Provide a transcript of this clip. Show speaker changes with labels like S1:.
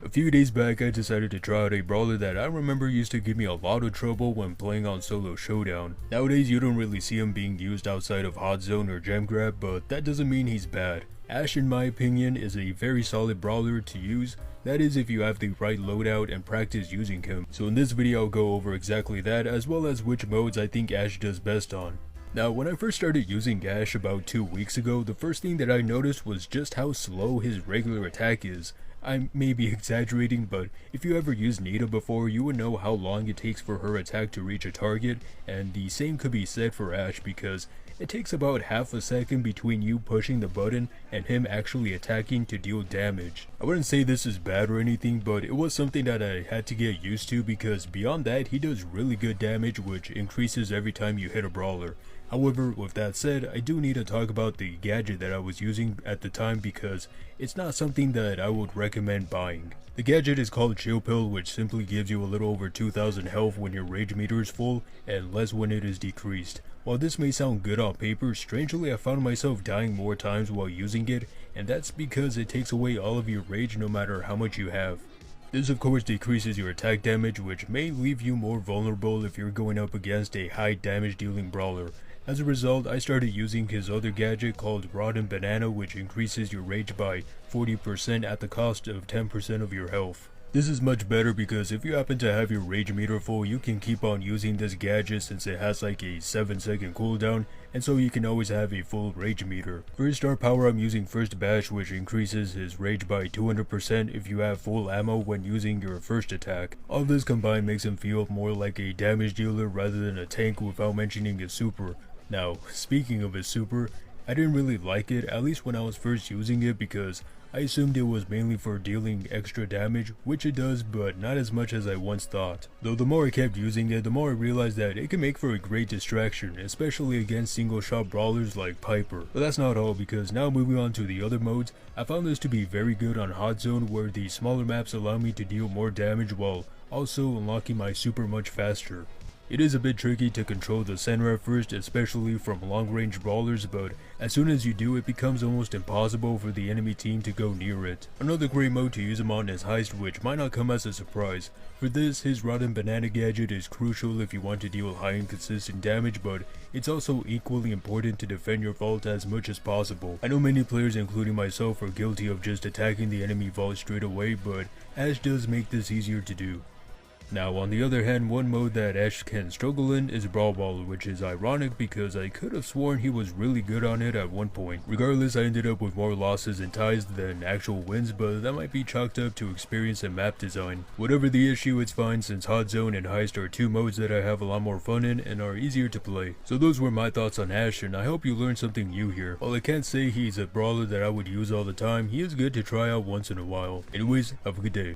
S1: A few days back I decided to try out a brawler that I remember used to give me a lot of trouble when playing on solo showdown. Nowadays you don't really see him being used outside of hot zone or gem grab, but that doesn't mean he's bad. Ashe, in my opinion, is a very solid brawler to use, that is if you have the right loadout and practice using him. So in this video I'll go over exactly that, as well as which modes I think Ashe does best on. Now, when I first started using Ashe about 2 weeks ago, the first thing that I noticed was just how slow his regular attack is. I may be exaggerating, but if you ever used Nita before, you would know how long it takes for her attack to reach a target, and the same could be said for Ashe because it takes about half a second between you pushing the button and him actually attacking to deal damage. I wouldn't say this is bad or anything, but it was something that I had to get used to because beyond that, he does really good damage, which increases every time you hit a brawler. However, with that said, I do need to talk about the gadget that I was using at the time because it's not something that I would recommend buying. The gadget is called Chill Pill, which simply gives you a little over 2000 health when your rage meter is full and less when it is decreased. While this may sound good on paper, strangely I found myself dying more times while using it, and that's because it takes away all of your rage no matter how much you have. This of course decreases your attack damage, which may leave you more vulnerable if you're going up against a high damage dealing brawler. As a result, I started using his other gadget called Rotten Banana, which increases your rage by 40% at the cost of 10% of your health. This is much better because if you happen to have your rage meter full, you can keep on using this gadget since it has like a 7-second cooldown, and so you can always have a full rage meter. For his star power, I'm using First Bash, which increases his rage by 200% if you have full ammo when using your first attack. All this combined makes him feel more like a damage dealer rather than a tank without mentioning his super. Now, speaking of his super, I didn't really like it, at least when I was first using it, because I assumed it was mainly for dealing extra damage, which it does, but not as much as I once thought. Though the more I kept using it, the more I realized that it can make for a great distraction, especially against single shot brawlers like Piper. But that's not all, because now moving on to the other modes, I found this to be very good on hot zone, where the smaller maps allow me to deal more damage while also unlocking my super much faster. It is a bit tricky to control the center at first, especially from long range brawlers, but as soon as you do, it becomes almost impossible for the enemy team to go near it. Another great mode to use him on is Heist, which might not come as a surprise. For this, his Rotten Banana gadget is crucial if you want to deal high and consistent damage, but it's also equally important to defend your vault as much as possible. I know many players, including myself, are guilty of just attacking the enemy vault straight away, but Ashe does make this easier to do. Now, on the other hand, one mode that Ashe can struggle in is Brawler, which is ironic because I could have sworn he was really good on it at one point. Regardless, I ended up with more losses and ties than actual wins, but that might be chalked up to experience and map design. Whatever the issue, it's fine since Hot Zone and Heist are two modes that I have a lot more fun in and are easier to play. So those were my thoughts on Ashe, and I hope you learned something new here. While I can't say he's a brawler that I would use all the time, he is good to try out once in a while. Anyways, have a good day.